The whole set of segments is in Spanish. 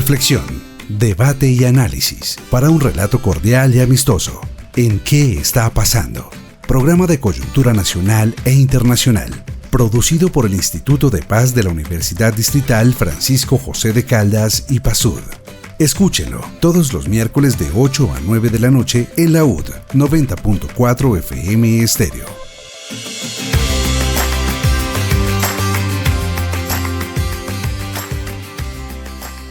reflexión, debate y análisis para un relato cordial y amistoso. ¿En qué está pasando? Programa de coyuntura nacional e internacional, producido por el Instituto de Paz de la Universidad Distrital Francisco José de Caldas y PASUD. Escúchelo todos los miércoles de 8 a 9 de la noche en la UD 90.4 FM Estéreo.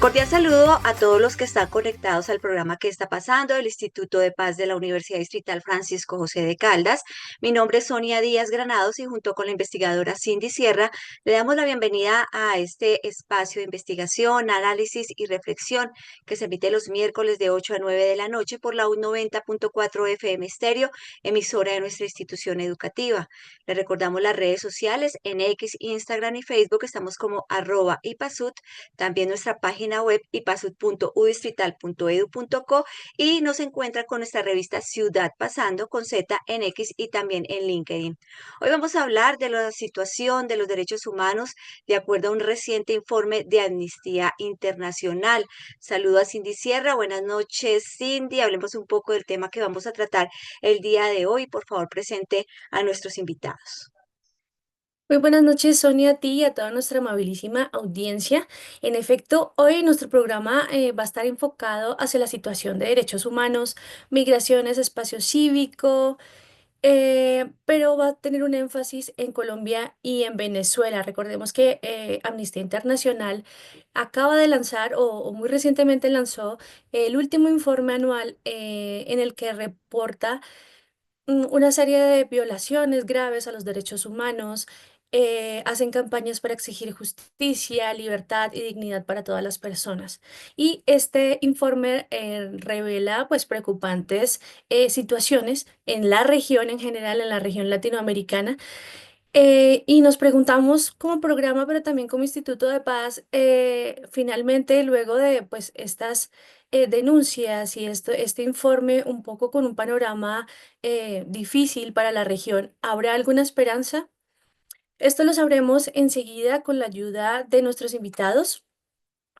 Cordial saludo a todos los que están conectados al programa que está pasando del Instituto de Paz de la Universidad Distrital Francisco José de Caldas. Mi nombre es Sonia Díaz Granados y junto con la investigadora Cindy Sierra le damos la bienvenida a este espacio de investigación, análisis y reflexión que se emite los miércoles de 8 a 9 de la noche por la U 90.4 FM Estéreo, emisora de nuestra institución educativa. Le recordamos las redes sociales en X, Instagram y Facebook, estamos como @ipasud, también nuestra página web ipasud.udistrital.edu.co y nos encuentra con nuestra revista Ciudad Pasando con Z en X y también en LinkedIn. Hoy vamos a hablar de la situación de los derechos humanos de acuerdo a un reciente informe de Amnistía Internacional. Saludo a Cindy Sierra. Buenas noches, Cindy. Hablemos un poco del tema que vamos a tratar el día de hoy. Por favor, presente a nuestros invitados. Muy buenas noches, Sonia, a ti y a toda nuestra amabilísima audiencia. En efecto, hoy nuestro programa va a estar enfocado hacia la situación de derechos humanos, migraciones, espacio cívico, pero va a tener un énfasis en Colombia y en Venezuela. Recordemos que Amnistía Internacional acaba de lanzar o muy recientemente lanzó el último informe anual en el que reporta una serie de violaciones graves a los derechos humanos, hacen campañas para exigir justicia, libertad y dignidad para todas las personas. Y este informe revela pues preocupantes situaciones en la región en general, en la región latinoamericana, y nos preguntamos como programa, pero también como Instituto de Paz, finalmente, luego de pues, estas denuncias y este informe un poco con un panorama difícil para la región, ¿habrá alguna esperanza? Esto lo sabremos enseguida con la ayuda de nuestros invitados.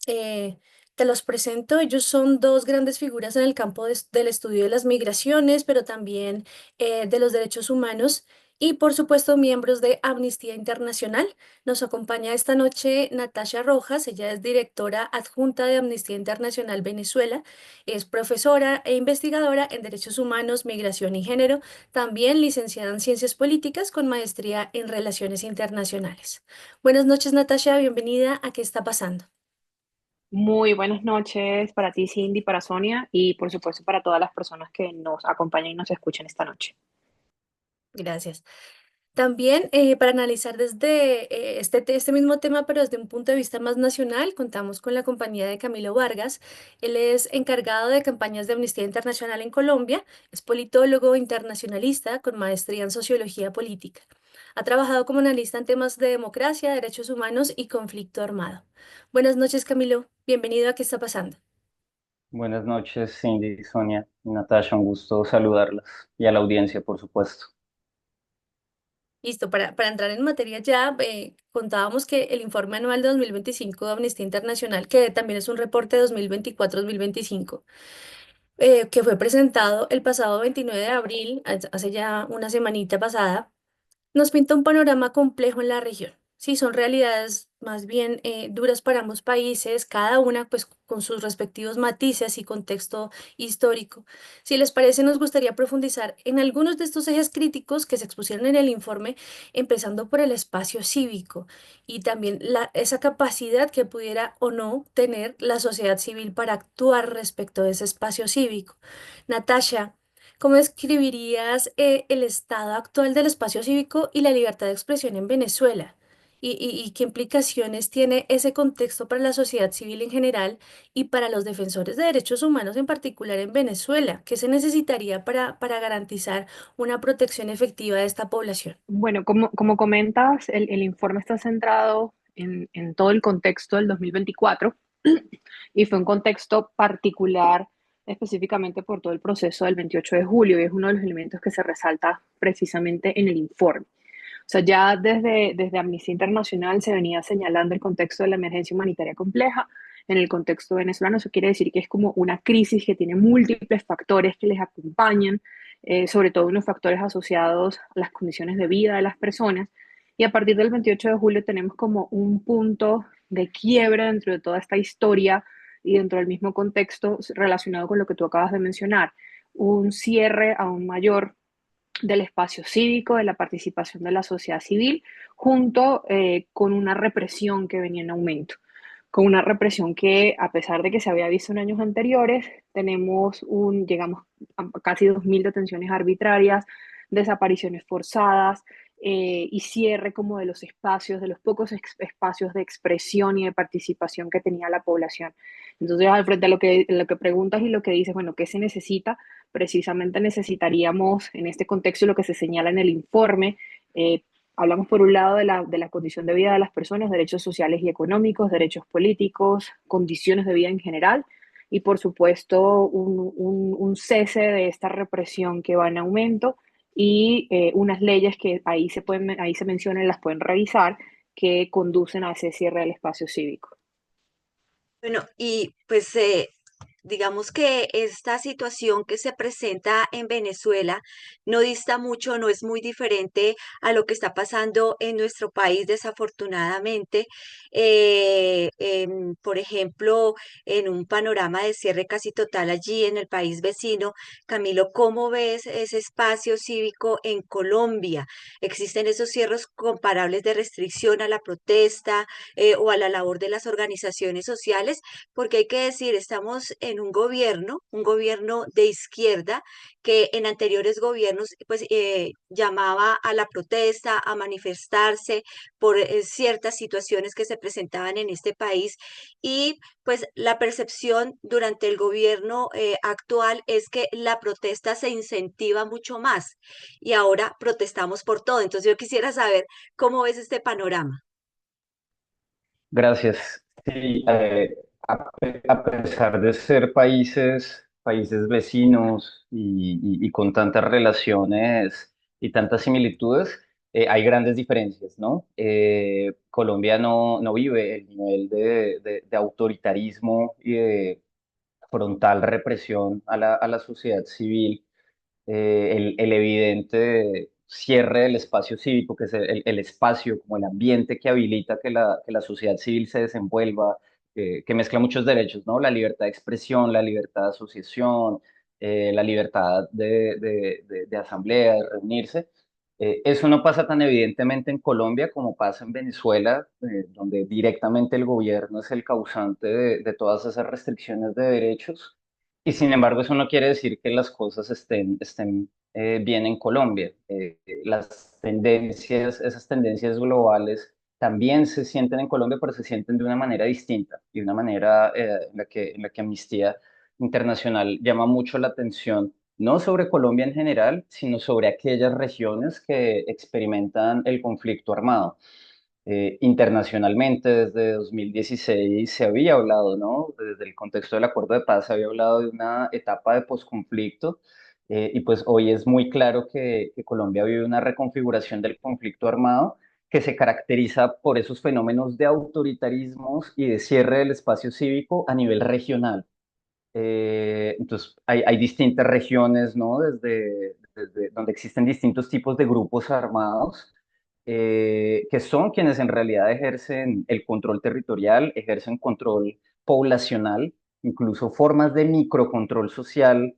Eh, Te los presento. Ellos son dos grandes figuras en el campo del estudio de las migraciones, pero también de los derechos humanos y, por supuesto, miembros de Amnistía Internacional. Nos acompaña esta noche Natasha Rojas. Ella es directora adjunta de Amnistía Internacional Venezuela. Es profesora e investigadora en Derechos Humanos, Migración y Género. También licenciada en Ciencias Políticas con maestría en Relaciones Internacionales. Buenas noches, Natasha. Bienvenida a ¿Qué está pasando? Muy buenas noches para ti, Cindy, para Sonia y por supuesto para todas las personas que nos acompañan y nos escuchan esta noche. Gracias. También para analizar desde este mismo tema, pero desde un punto de vista más nacional, contamos con la compañía de Camilo Vargas. Él es encargado de campañas de Amnistía Internacional en Colombia, es politólogo internacionalista con maestría en sociología política. Ha trabajado como analista en temas de democracia, derechos humanos y conflicto armado. Buenas noches, Camilo. Bienvenido a ¿Qué está pasando? Buenas noches, Cindy, Sonia y Natasha, un gusto saludarlas y a la audiencia, por supuesto. Listo, para entrar en materia ya, contábamos que el informe anual de 2025 de Amnistía Internacional, que también es un reporte de 2024-2025, que fue presentado el pasado 29 de abril, hace ya una semanita pasada, nos pinta un panorama complejo en la región. Sí, son realidades más bien duras para ambos países, cada una pues con sus respectivos matices y contexto histórico. Si les parece, nos gustaría profundizar en algunos de estos ejes críticos que se expusieron en el informe, empezando por el espacio cívico y también esa capacidad que pudiera o no tener la sociedad civil para actuar respecto de ese espacio cívico. Natasha, ¿cómo describirías el estado actual del espacio cívico y la libertad de expresión en Venezuela? ¿Y qué implicaciones tiene ese contexto para la sociedad civil en general y para los defensores de derechos humanos en particular en Venezuela? ¿Qué se necesitaría para garantizar una protección efectiva de esta población? Bueno, como comentas, el informe está centrado en todo el contexto del 2024 y fue un contexto particular específicamente por todo el proceso del 28 de julio y es uno de los elementos que se resalta precisamente en el informe. O sea, ya desde Amnistía Internacional se venía señalando el contexto de la emergencia humanitaria compleja en el contexto venezolano. Eso quiere decir que es como una crisis que tiene múltiples factores que les acompañan, sobre todo unos factores asociados a las condiciones de vida de las personas. Y a partir del 28 de julio tenemos como un punto de quiebra dentro de toda esta historia y dentro del mismo contexto relacionado con lo que tú acabas de mencionar, un cierre aún mayor del espacio cívico, de la participación de la sociedad civil, junto con una represión que venía en aumento, con una represión que, a pesar de que se había visto en años anteriores, llegamos a casi 2.000 detenciones arbitrarias, desapariciones forzadas, y cierre como de los espacios, de los pocos espacios de expresión y de participación que tenía la población. Entonces, al frente a lo que preguntas y lo que dices, bueno, ¿qué se necesita? Precisamente necesitaríamos, en este contexto, lo que se señala en el informe, hablamos por un lado de la condición de vida de las personas, derechos sociales y económicos, derechos políticos, condiciones de vida en general, y por supuesto un cese de esta represión que va en aumento y unas leyes que ahí se mencionan, las pueden revisar, que conducen a ese cierre del espacio cívico. Bueno, y pues digamos que esta situación que se presenta en Venezuela no dista mucho, no es muy diferente a lo que está pasando en nuestro país, desafortunadamente. Por ejemplo, en un panorama de cierre casi total allí en el país vecino, Camilo, ¿cómo ves ese espacio cívico en Colombia? ¿Existen esos cierres comparables de restricción a la protesta o a la labor de las organizaciones sociales? Porque hay que decir, estamos en un gobierno de izquierda que en anteriores gobiernos pues llamaba a la protesta, a manifestarse por ciertas situaciones que se presentaban en este país y pues la percepción durante el gobierno actual es que la protesta se incentiva mucho más y ahora protestamos por todo. Entonces yo quisiera saber cómo ves este panorama. Gracias. Sí, a pesar de ser países vecinos y con tantas relaciones y tantas similitudes, hay grandes diferencias, ¿no? Colombia no vive el nivel de autoritarismo y de frontal represión a la sociedad civil, el evidente cierre del espacio cívico, que es el espacio como el ambiente que habilita que la sociedad civil se desenvuelva, que mezcla muchos derechos, ¿no? La libertad de expresión, la libertad de asociación, la libertad de asamblea, de reunirse. Eso no pasa tan evidentemente en Colombia como pasa en Venezuela, donde directamente el gobierno es el causante de todas esas restricciones de derechos. Y sin embargo, eso no quiere decir que las cosas estén bien en Colombia. Las tendencias, esas tendencias globales también se sienten en Colombia, pero se sienten de una manera distinta y de una manera en la que Amnistía Internacional llama mucho la atención, no sobre Colombia en general, sino sobre aquellas regiones que experimentan el conflicto armado. Internacionalmente, desde 2016 se había hablado, ¿no? Desde el contexto del acuerdo de paz se había hablado de una etapa de posconflicto, y pues hoy es muy claro que Colombia vive una reconfiguración del conflicto armado que se caracteriza por esos fenómenos de autoritarismos y de cierre del espacio cívico a nivel regional. Entonces, hay distintas regiones, ¿no? Desde donde existen distintos tipos de grupos armados, que son quienes en realidad ejercen el control territorial, ejercen control poblacional, incluso formas de microcontrol social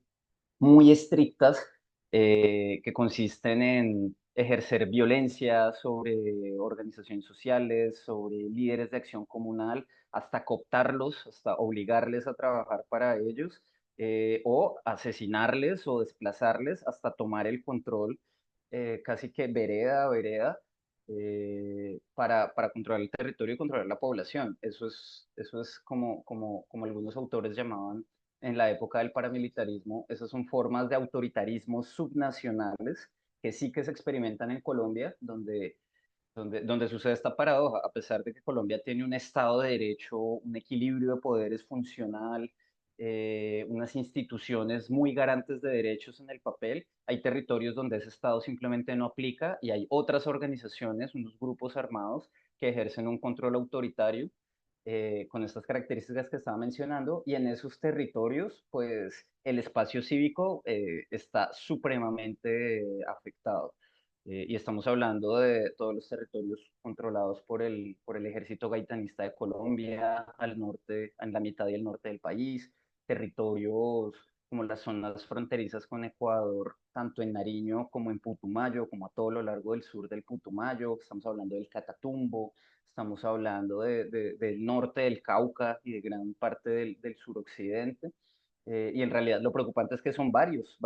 muy estrictas, que consisten en ejercer violencia sobre organizaciones sociales, sobre líderes de acción comunal, hasta cooptarlos, hasta obligarles a trabajar para ellos, o asesinarles o desplazarles hasta tomar el control, casi que vereda a vereda, para controlar el territorio y controlar la población. Eso es como algunos autores llamaban en la época del paramilitarismo. Esas son formas de autoritarismo subnacionales que sí que se experimentan en Colombia, donde sucede esta paradoja. A pesar de que Colombia tiene un Estado de Derecho, un equilibrio de poderes funcional, unas instituciones muy garantes de derechos en el papel, hay territorios donde ese Estado simplemente no aplica y hay otras organizaciones, unos grupos armados que ejercen un control autoritario, con estas características que estaba mencionando, y en esos territorios, pues el espacio cívico está supremamente afectado. Y estamos hablando de todos los territorios controlados por el ejército gaitanista de Colombia, al norte, en la mitad y el norte del país, territorios como las zonas fronterizas con Ecuador, tanto en Nariño como en Putumayo, como a todo lo largo del sur del Putumayo, estamos hablando del Catatumbo, estamos hablando del norte del Cauca y de gran parte del suroccidente. Y en realidad lo preocupante es que son varios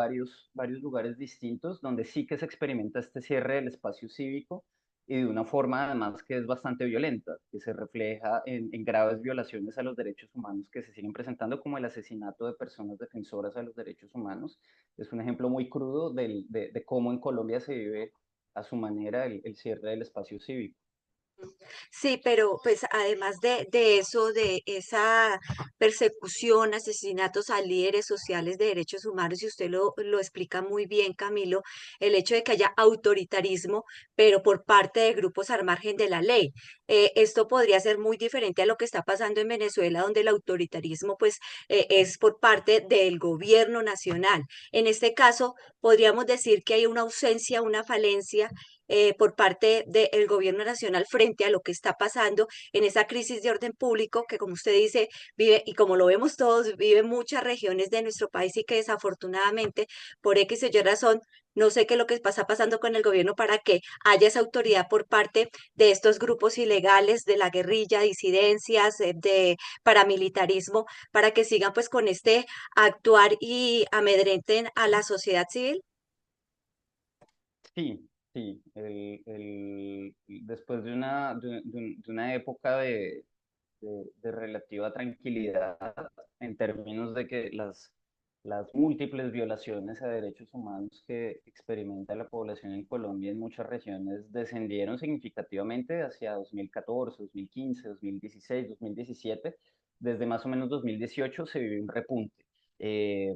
lugares distintos donde sí que se experimenta este cierre del espacio cívico y de una forma además que es bastante violenta, que se refleja en graves violaciones a los derechos humanos que se siguen presentando, como el asesinato de personas defensoras a los derechos humanos. Es un ejemplo muy crudo de cómo en Colombia se vive a su manera el cierre del espacio cívico. Sí, pero pues además de eso, de esa persecución, asesinatos a líderes sociales de derechos humanos, y usted lo explica muy bien, Camilo, el hecho de que haya autoritarismo, pero por parte de grupos al margen de la ley. Esto podría ser muy diferente a lo que está pasando en Venezuela, donde el autoritarismo pues es por parte del gobierno nacional. En este caso, podríamos decir que hay una ausencia, una falencia por parte del gobierno nacional frente a lo que está pasando en esa crisis de orden público que, como usted dice, vive, y como lo vemos todos, vive en muchas regiones de nuestro país y que desafortunadamente, por X o Y razón, no sé qué es lo que está pasando con el gobierno para que haya esa autoridad por parte de estos grupos ilegales, de la guerrilla, disidencias, de paramilitarismo, para que sigan pues con este actuar y amedrenten a la sociedad civil. Sí, sí. Después de una época de relativa tranquilidad en términos de que las múltiples violaciones a derechos humanos que experimenta la población en Colombia en muchas regiones descendieron significativamente hacia 2014, 2015, 2016, 2017. Desde más o menos 2018 se vive un repunte. Eh,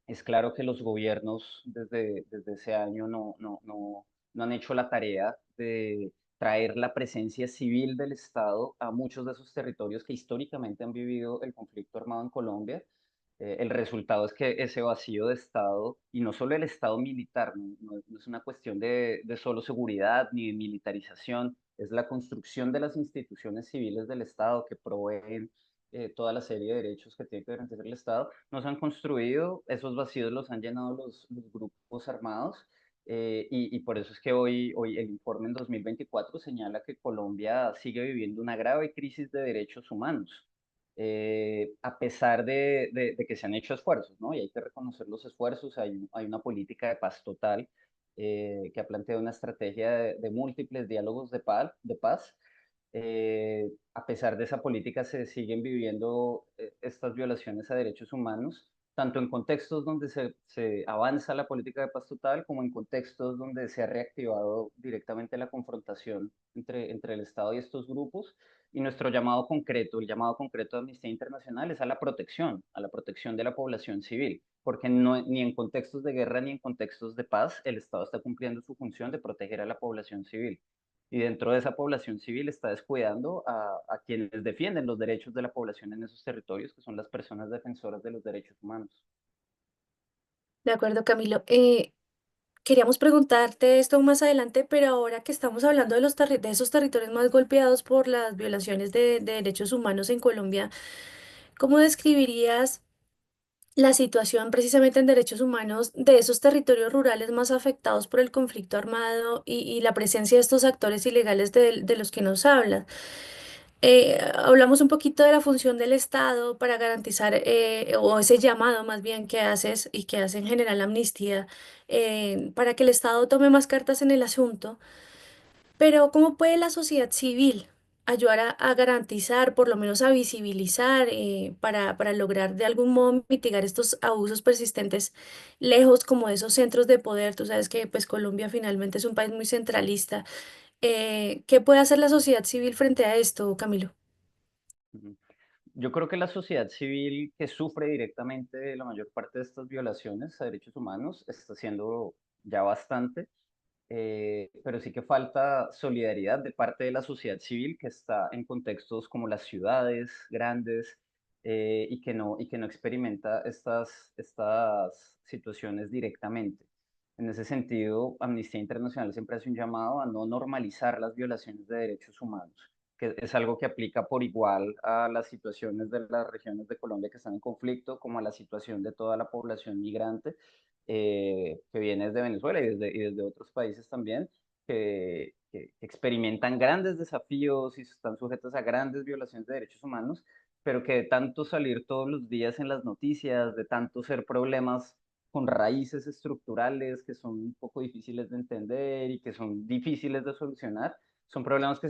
es claro que los gobiernos desde ese año no han hecho la tarea de traer la presencia civil del Estado a muchos de esos territorios que históricamente han vivido el conflicto armado en Colombia. El resultado es que ese vacío de Estado, y no solo el Estado militar, no es una cuestión de solo seguridad ni de militarización, es la construcción de las instituciones civiles del Estado que proveen toda la serie de derechos que tiene que garantizar el Estado, no se han construido, esos vacíos los han llenado los grupos armados. Y por eso es que hoy el informe en 2024 señala que Colombia sigue viviendo una grave crisis de derechos humanos, a pesar de que se han hecho esfuerzos, ¿no? Y hay que reconocer los esfuerzos, hay una política de paz total que ha planteado una estrategia de múltiples diálogos de paz. A pesar de esa política se siguen viviendo estas violaciones a derechos humanos, tanto en contextos donde se avanza la política de paz total, como en contextos donde se ha reactivado directamente la confrontación entre el Estado y estos grupos. Y nuestro llamado concreto, el llamado concreto de Amnistía Internacional es a la protección de la población civil, porque ni en contextos de guerra ni en contextos de paz el Estado está cumpliendo su función de proteger a la población civil. Y dentro de esa población civil está descuidando a quienes defienden los derechos de la población en esos territorios, que son las personas defensoras de los derechos humanos. De acuerdo, Camilo. Queríamos preguntarte esto más adelante, pero ahora que estamos hablando de de esos territorios más golpeados por las violaciones de derechos humanos en Colombia, ¿cómo describirías la situación precisamente en derechos humanos de esos territorios rurales más afectados por el conflicto armado y la presencia de estos actores ilegales de los que nos hablas? Hablamos un poquito de la función del Estado para garantizar, o ese llamado más bien que haces y que hace en general Amnistía, para que el Estado tome más cartas en el asunto. Pero ¿cómo puede la sociedad civil ayudar a garantizar, por lo menos a visibilizar, para lograr de algún modo mitigar estos abusos persistentes lejos como de esos centros de poder? Tú sabes que pues Colombia finalmente es un país muy centralista. ¿Qué puede hacer la sociedad civil frente a esto, Camilo? Ujú. Yo creo que la sociedad civil que sufre directamente la mayor parte de estas violaciones a derechos humanos está haciendo ya bastante. pero sí que falta solidaridad de parte de la sociedad civil que está en contextos como las ciudades grandes, y que no experimenta estas situaciones directamente. En ese sentido, Amnistía Internacional siempre hace un llamado a no normalizar las violaciones de derechos humanos, que es algo que aplica por igual a las situaciones de las regiones de Colombia que están en conflicto, como a la situación de toda la población migrante, que viene desde Venezuela y desde otros países también, que experimentan grandes desafíos y están sujetos a grandes violaciones de derechos humanos, pero que de tanto salir todos los días en las noticias, de tanto ser problemas con raíces estructurales que son un poco difíciles de entender y que son difíciles de solucionar, son problemas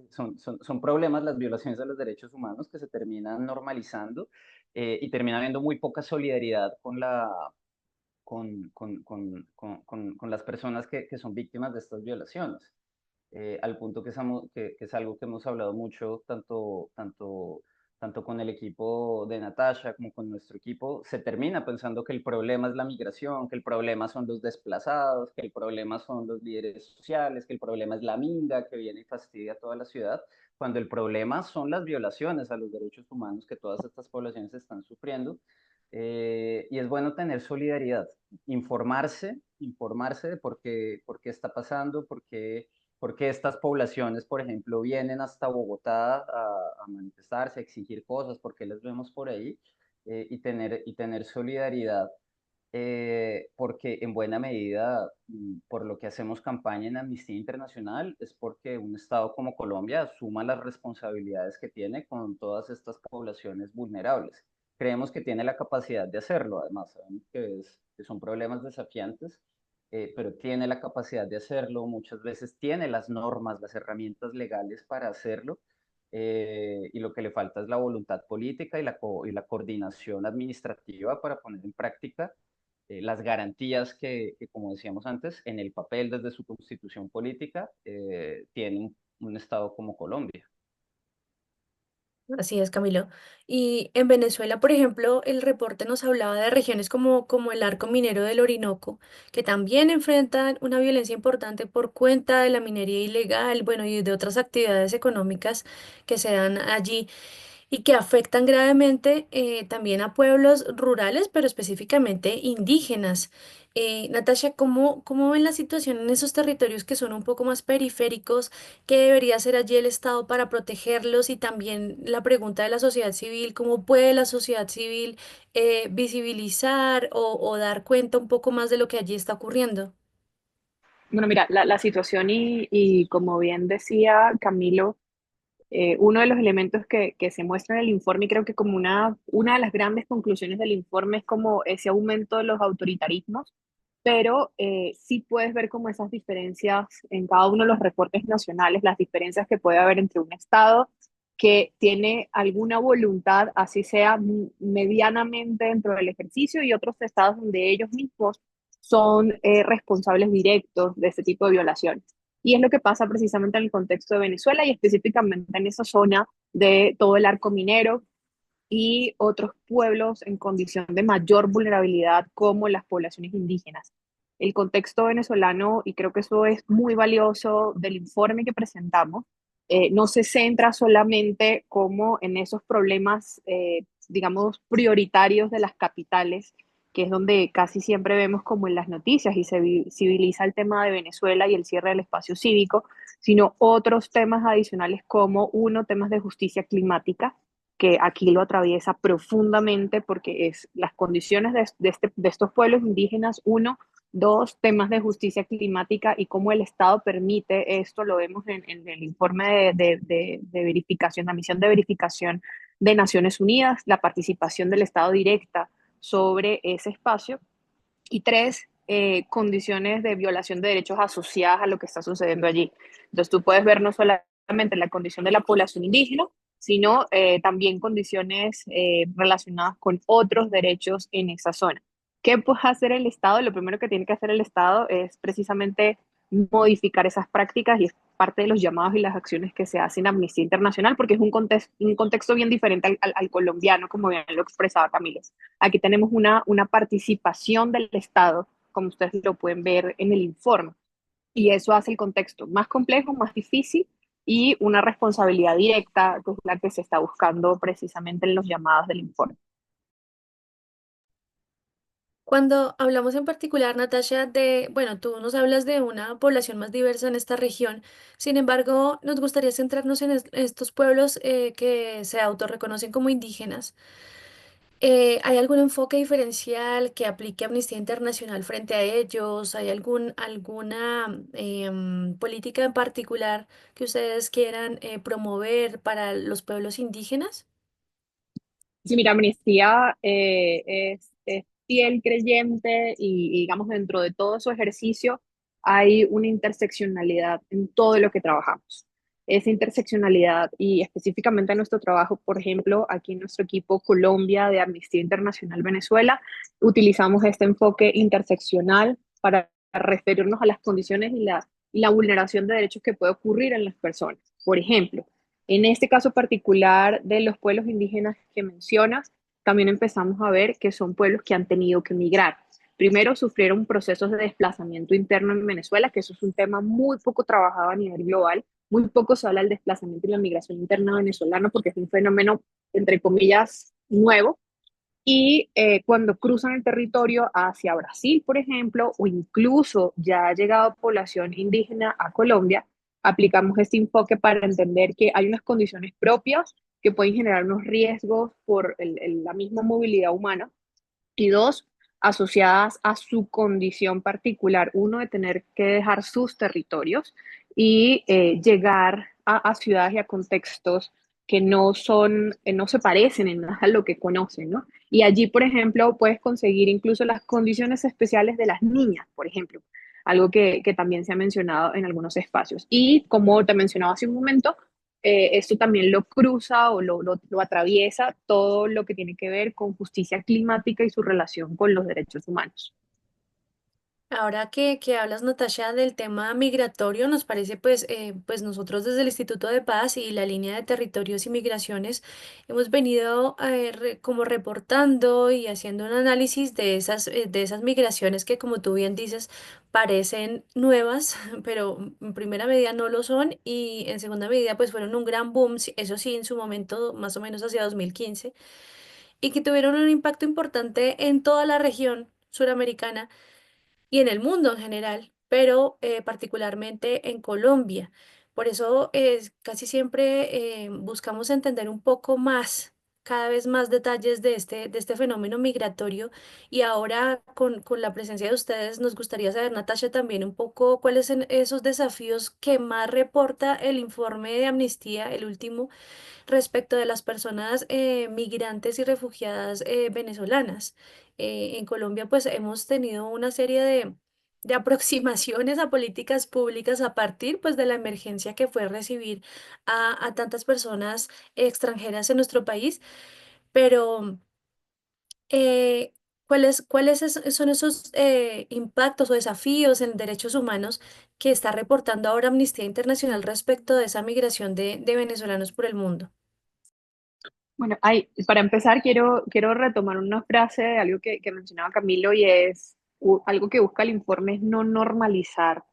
son problemas, las violaciones de los derechos humanos, que se terminan normalizando, y termina habiendo muy poca solidaridad con las personas que son víctimas de estas violaciones, al punto que es algo que hemos hablado mucho, tanto con el equipo de Natasha como con nuestro equipo. Se termina pensando que el problema es la migración, que el problema son los desplazados, que el problema son los líderes sociales, que el problema es la minga que viene y fastidia a toda la ciudad, cuando el problema son las violaciones a los derechos humanos que todas estas poblaciones están sufriendo. Y es bueno tener solidaridad, informarse de por qué está pasando, por qué estas poblaciones, por ejemplo, vienen hasta Bogotá a manifestarse, a exigir cosas, por qué las vemos por ahí, y tener solidaridad, porque en buena medida, por lo que hacemos campaña en Amnistía Internacional, es porque un Estado como Colombia asuma las responsabilidades que tiene con todas estas poblaciones vulnerables. Creemos que tiene la capacidad de hacerlo, además, sabemos que son problemas desafiantes, pero tiene la capacidad de hacerlo, muchas veces tiene las normas, las herramientas legales para hacerlo, y lo que le falta es la voluntad política y la coordinación administrativa para poner en práctica, las garantías como decíamos antes, en el papel desde su constitución política, tiene un Estado como Colombia. Así es, Camilo. Y en Venezuela, por ejemplo, el reporte nos hablaba de regiones como el arco minero del Orinoco, que también enfrentan una violencia importante por cuenta de la minería ilegal, bueno, y de otras actividades económicas que se dan allí y que afectan gravemente también a pueblos rurales, pero específicamente indígenas. Natasha, ¿cómo ven la situación en esos territorios que son un poco más periféricos? ¿Qué debería hacer allí el Estado para protegerlos? Y también la pregunta de la sociedad civil, ¿cómo puede la sociedad civil visibilizar o dar cuenta un poco más de lo que allí está ocurriendo? Bueno, mira, la situación y como bien decía Camilo, uno de los elementos que se muestra en el informe, y creo que como una de las grandes conclusiones del informe es como ese aumento de los autoritarismos, pero sí puedes ver como esas diferencias en cada uno de los reportes nacionales, las diferencias que puede haber entre un Estado que tiene alguna voluntad, así sea medianamente dentro del ejercicio, y otros estados donde ellos mismos son responsables directos de este tipo de violaciones. Y es lo que pasa precisamente en el contexto de Venezuela y específicamente en esa zona de todo el arco minero y otros pueblos en condición de mayor vulnerabilidad como las poblaciones indígenas. El contexto venezolano, y creo que eso es muy valioso del informe que presentamos, no se centra solamente como en esos problemas, digamos, prioritarios de las capitales, que es donde casi siempre vemos como en las noticias y se visibiliza el tema de Venezuela y el cierre del espacio cívico, sino otros temas adicionales como, uno, temas de justicia climática, que aquí lo atraviesa profundamente porque es las condiciones de estos pueblos indígenas, uno, dos, temas de justicia climática y cómo el Estado permite esto, lo vemos en el informe de verificación, la misión de verificación de Naciones Unidas, la participación del Estado directa sobre ese espacio, y tres, condiciones de violación de derechos asociadas a lo que está sucediendo allí. Entonces tú puedes ver no solamente la condición de la población indígena, sino también condiciones relacionadas con otros derechos en esa zona. ¿Qué puede hacer el Estado? Lo primero que tiene que hacer el Estado es precisamente modificar esas prácticas, y es parte de los llamados y las acciones que se hacen en Amnistía Internacional, porque es un contexto bien diferente al colombiano, como bien lo expresaba Camilo. Aquí tenemos una participación del Estado, como ustedes lo pueden ver en el informe. Y eso hace el contexto más complejo, más difícil y una responsabilidad directa, que es la que se está buscando precisamente en los llamados del informe. Cuando hablamos en particular, Natasha, bueno, tú nos hablas de una población más diversa en esta región. Sin embargo, nos gustaría centrarnos en estos pueblos que se autorreconocen como indígenas. ¿Hay algún enfoque diferencial que aplique Amnistía Internacional frente a ellos? ¿Hay alguna política en particular que ustedes quieran promover para los pueblos indígenas? Sí, mira, Amnistía es fiel creyente y, digamos, dentro de todo su ejercicio hay una interseccionalidad en todo lo que trabajamos. Esa interseccionalidad y específicamente en nuestro trabajo, por ejemplo, aquí en nuestro equipo Colombia de Amnistía Internacional Venezuela, utilizamos este enfoque interseccional para referirnos a las condiciones y la vulneración de derechos que puede ocurrir en las personas. Por ejemplo, en este caso particular de los pueblos indígenas que mencionas, también empezamos a ver que son pueblos que han tenido que migrar. Primero sufrieron procesos de desplazamiento interno en Venezuela, que eso es un tema muy poco trabajado a nivel global. Muy poco se habla del desplazamiento y la migración interna venezolana porque es un fenómeno, entre comillas, nuevo. Y cuando cruzan el territorio hacia Brasil, por ejemplo, o incluso ya ha llegado población indígena a Colombia, aplicamos este enfoque para entender que hay unas condiciones propias que pueden generar unos riesgos por la misma movilidad humana y dos, asociadas a su condición particular. Uno, de tener que dejar sus territorios y llegar a ciudades y a contextos que no son, no se parecen en nada a lo que conocen, ¿no? Y allí, por ejemplo, puedes conseguir incluso las condiciones especiales de las niñas, por ejemplo, algo que también se ha mencionado en algunos espacios. Y como te mencionaba hace un momento, esto también lo cruza o lo atraviesa todo lo que tiene que ver con justicia climática y su relación con los derechos humanos. Ahora que hablas, Natasha, del tema migratorio, nos parece pues nosotros desde el Instituto de Paz y la línea de territorios y migraciones hemos venido como reportando y haciendo un análisis de esas migraciones que, como tú bien dices, parecen nuevas, pero en primera medida no lo son y en segunda medida pues fueron un gran boom, eso sí, en su momento más o menos hacia 2015, y que tuvieron un impacto importante en toda la región suramericana y en el mundo en general, pero particularmente en Colombia. Por eso casi siempre buscamos entender un poco más, cada vez más detalles de este fenómeno migratorio. Y ahora con la presencia de ustedes, nos gustaría saber, Natasha, también un poco cuáles son esos desafíos que más reporta el informe de Amnistía, el último, respecto de las personas migrantes y refugiadas venezolanas. En Colombia, pues hemos tenido una serie de aproximaciones a políticas públicas a partir pues de la emergencia que fue recibir a tantas personas extranjeras en nuestro país, pero son esos impactos o desafíos en derechos humanos que está reportando ahora Amnistía Internacional respecto de esa migración de venezolanos por el mundo? Bueno, para empezar, quiero retomar una frase de algo que mencionaba Camilo y es algo que busca el informe es no normalizar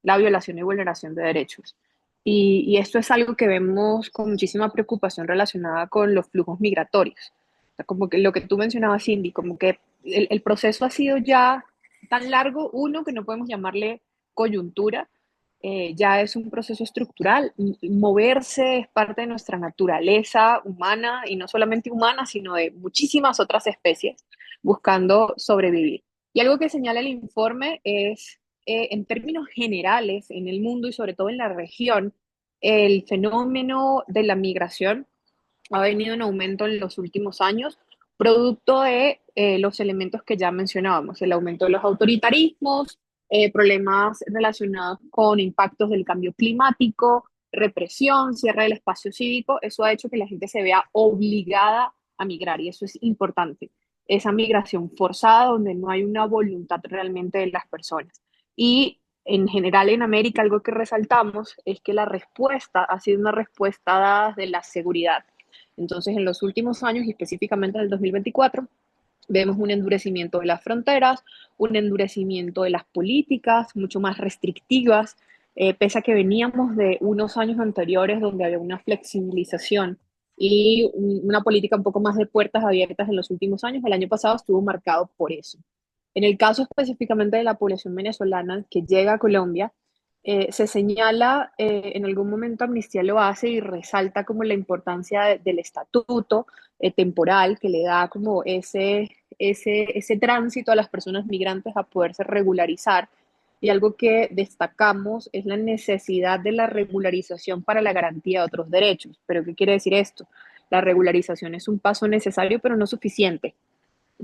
la violación y vulneración de derechos. Y esto es algo que vemos con muchísima preocupación relacionada con los flujos migratorios. O sea, como que lo que tú mencionabas, Cindy, como que el proceso ha sido ya tan largo, uno, que no podemos llamarle coyuntura, ya es un proceso estructural. Moverse es parte de nuestra naturaleza humana y no solamente humana, sino de muchísimas otras especies buscando sobrevivir. Y algo que señala el informe es, en términos generales, en el mundo y sobre todo en la región, el fenómeno de la migración ha venido en aumento en los últimos años, producto de los elementos que ya mencionábamos, el aumento de los autoritarismos, problemas relacionados con impactos del cambio climático, represión, cierre del espacio cívico. Eso ha hecho que la gente se vea obligada a migrar y eso es importante. Esa migración forzada donde no hay una voluntad realmente de las personas. Y en general en América algo que resaltamos es que la respuesta ha sido una respuesta dada de la seguridad. Entonces, en los últimos años, y específicamente en el 2024, Vemos un endurecimiento de las fronteras, un endurecimiento de las políticas, mucho más restrictivas, pese a que veníamos de unos años anteriores donde había una flexibilización y una política un poco más de puertas abiertas en los últimos años. El año pasado estuvo marcado por eso. En el caso específicamente de la población venezolana que llega a Colombia, se señala, en algún momento Amnistía lo hace y resalta como la importancia del estatuto temporal que le da como ese tránsito a las personas migrantes a poderse regularizar. Y algo que destacamos es la necesidad de la regularización para la garantía de otros derechos. ¿Pero qué quiere decir esto? La regularización es un paso necesario, pero no suficiente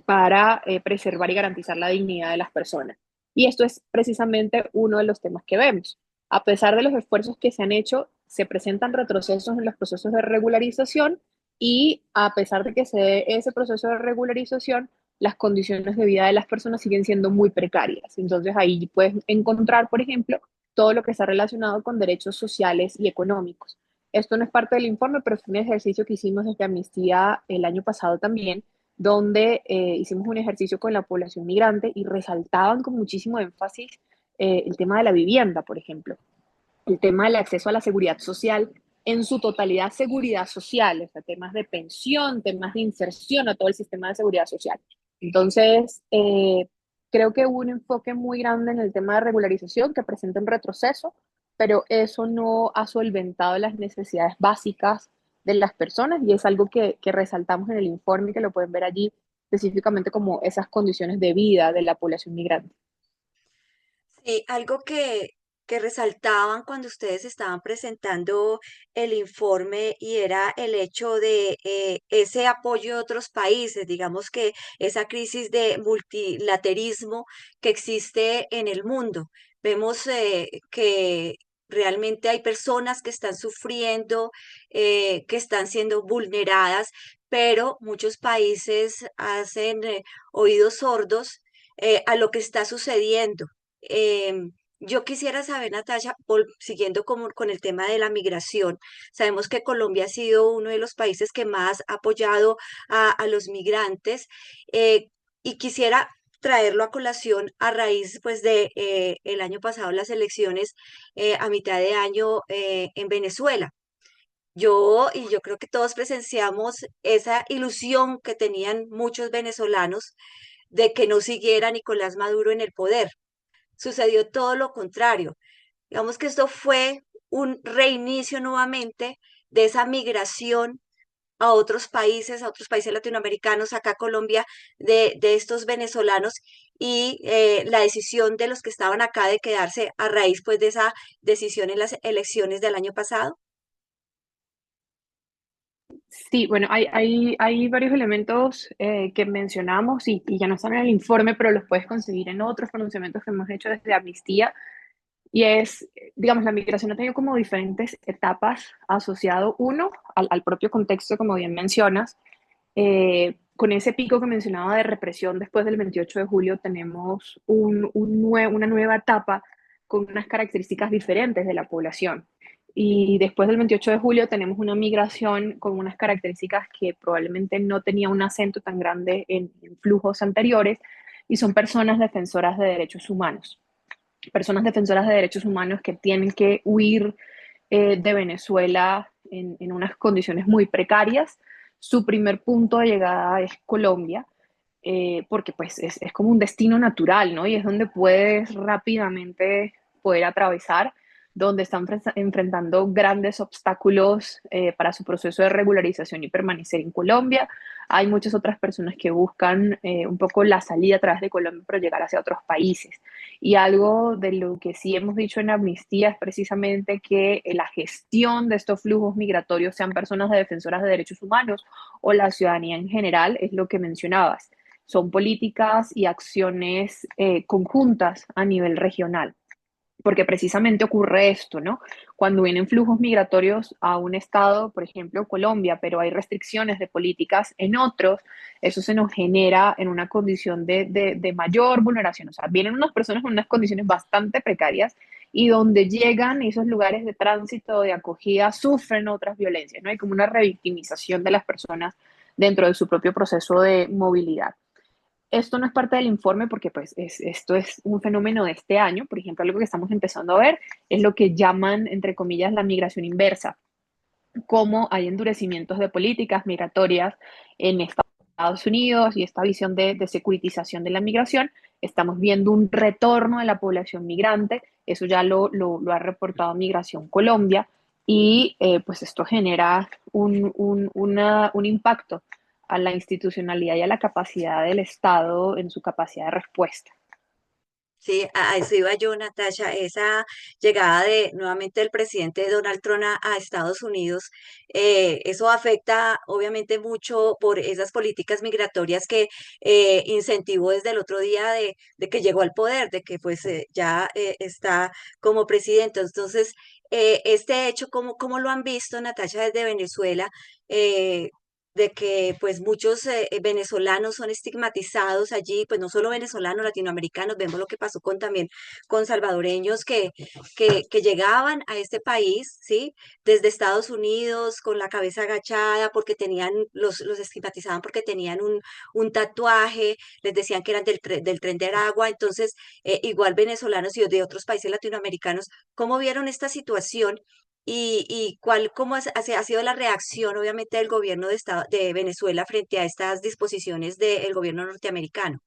para preservar y garantizar la dignidad de las personas. Y esto es precisamente uno de los temas que vemos. A pesar de los esfuerzos que se han hecho, se presentan retrocesos en los procesos de regularización y a pesar de que se dé ese proceso de regularización, las condiciones de vida de las personas siguen siendo muy precarias. Entonces ahí puedes encontrar, por ejemplo, todo lo que está relacionado con derechos sociales y económicos. Esto no es parte del informe, pero fue un ejercicio que hicimos desde Amnistía el año pasado también, donde hicimos un ejercicio con la población migrante y resaltaban con muchísimo énfasis el tema de la vivienda, por ejemplo, el tema del acceso a la seguridad social en su totalidad, seguridad social, o sea, temas de pensión, temas de inserción a todo el sistema de seguridad social. Entonces, creo que hubo un enfoque muy grande en el tema de regularización que presenta un retroceso, pero eso no ha solventado las necesidades básicas de las personas y es algo que resaltamos en el informe, que lo pueden ver allí específicamente como esas condiciones de vida de la población migrante. Sí, algo que resaltaban cuando ustedes estaban presentando el informe y era el hecho de ese apoyo de otros países, digamos que esa crisis de multilaterismo que existe en el mundo. Vemos que realmente hay personas que están sufriendo, que están siendo vulneradas, pero muchos países hacen oídos sordos a lo que está sucediendo. Yo quisiera saber, Natasha, siguiendo con el tema de la migración, sabemos que Colombia ha sido uno de los países que más ha apoyado a los migrantes, y quisiera traerlo a colación a raíz pues de el año pasado las elecciones a mitad de año en Venezuela. Yo creo que todos presenciamos esa ilusión que tenían muchos venezolanos de que no siguiera Nicolás Maduro en el poder. Sucedió todo lo contrario. Digamos que esto fue un reinicio nuevamente de esa migración a otros países latinoamericanos, acá a Colombia, de estos venezolanos y la decisión de los que estaban acá de quedarse a raíz pues de esa decisión en las elecciones del año pasado. Sí, bueno, hay varios elementos que mencionamos y ya no están en el informe, pero los puedes conseguir en otros pronunciamientos que hemos hecho desde Amnistía. Y es, digamos, la migración ha tenido como diferentes etapas asociado, uno, al propio contexto, como bien mencionas. Con ese pico que mencionaba de represión después del 28 de julio, tenemos una nueva etapa con unas características diferentes de la población. Y después del 28 de julio tenemos una migración con unas características que probablemente no tenía un acento tan grande en flujos anteriores, y son personas defensoras de derechos humanos. Personas defensoras de derechos humanos que tienen que huir de Venezuela en unas condiciones muy precarias. Su primer punto de llegada es Colombia, porque pues es como un destino natural, ¿no? Y es donde puedes rápidamente poder atravesar, donde están enfrentando grandes obstáculos para su proceso de regularización y permanecer en Colombia. Hay muchas otras personas que buscan un poco la salida a través de Colombia para llegar hacia otros países. Y algo de lo que sí hemos dicho en Amnistía es precisamente que la gestión de estos flujos migratorios, sean personas defensoras de derechos humanos o la ciudadanía en general, es lo que mencionabas. Son políticas y acciones conjuntas a nivel regional, porque precisamente ocurre esto, ¿no? Cuando vienen flujos migratorios a un estado, por ejemplo, Colombia, pero hay restricciones de políticas en otros, eso se nos genera en una condición de mayor vulneración. O sea, vienen unas personas con unas condiciones bastante precarias y donde llegan esos lugares de tránsito, de acogida, sufren otras violencias, ¿no? Hay como una revictimización de las personas dentro de su propio proceso de movilidad. Esto no es parte del informe porque pues esto es un fenómeno de este año. Por ejemplo, algo que estamos empezando a ver es lo que llaman, entre comillas, la migración inversa, cómo hay endurecimientos de políticas migratorias en Estados Unidos y esta visión de securitización de la migración. Estamos viendo un retorno de la población migrante, eso ya lo ha reportado Migración Colombia, y pues esto genera un impacto a la institucionalidad y a la capacidad del Estado en su capacidad de respuesta. Sí, a eso iba yo, Natasha, esa llegada de nuevamente del presidente Donald Trump a Estados Unidos, eso afecta obviamente mucho por esas políticas migratorias que incentivó desde el otro día de que llegó al poder, de que pues ya está como presidente. Entonces, este hecho, ¿cómo lo han visto, Natasha, desde Venezuela? De que pues muchos venezolanos son estigmatizados allí, pues no solo venezolanos, latinoamericanos, vemos lo que pasó con también con salvadoreños que llegaban a este país, ¿sí? Desde Estados Unidos con la cabeza agachada porque tenían, los estigmatizaban porque tenían un tatuaje, les decían que eran del Tren de Aragua, entonces igual venezolanos y de otros países latinoamericanos, ¿cómo vieron esta situación? Y ha sido la reacción, obviamente, del gobierno de Venezuela frente a estas disposiciones del gobierno norteamericano.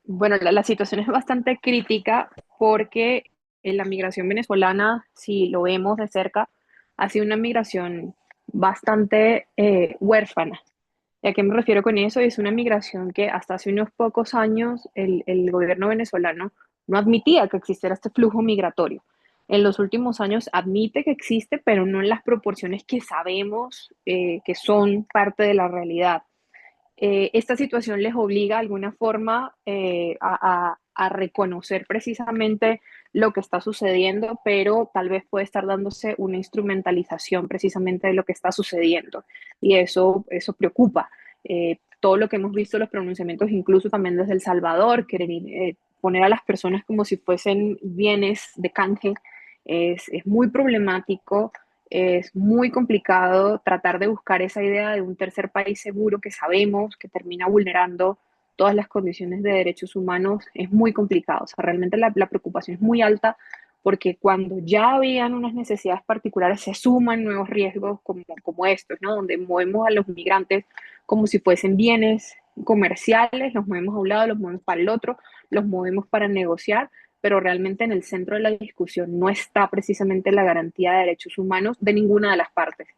Bueno, la situación es bastante crítica porque la migración venezolana, si lo vemos de cerca, ha sido una migración bastante huérfana. ¿Y a qué me refiero con eso? Es una migración que hasta hace unos pocos años el gobierno venezolano no admitía que existiera este flujo migratorio. En los últimos años admite que existe, pero no en las proporciones que sabemos que son parte de la realidad. Esta situación les obliga de alguna forma a reconocer precisamente lo que está sucediendo, pero tal vez puede estar dándose una instrumentalización precisamente de lo que está sucediendo. Y eso preocupa. Todo lo que hemos visto, los pronunciamientos, incluso también desde El Salvador, quieren poner a las personas como si fuesen bienes de canje, es muy problemático. Es muy complicado tratar de buscar esa idea de un tercer país seguro que sabemos que termina vulnerando todas las condiciones de derechos humanos. Es muy complicado. O sea, realmente la preocupación es muy alta porque cuando ya habían unas necesidades particulares se suman nuevos riesgos como estos, ¿no? Donde movemos a los migrantes como si fuesen bienes comerciales, los movemos a un lado, los movemos para el otro, los movemos para negociar, pero realmente en el centro de la discusión no está precisamente la garantía de derechos humanos de ninguna de las partes.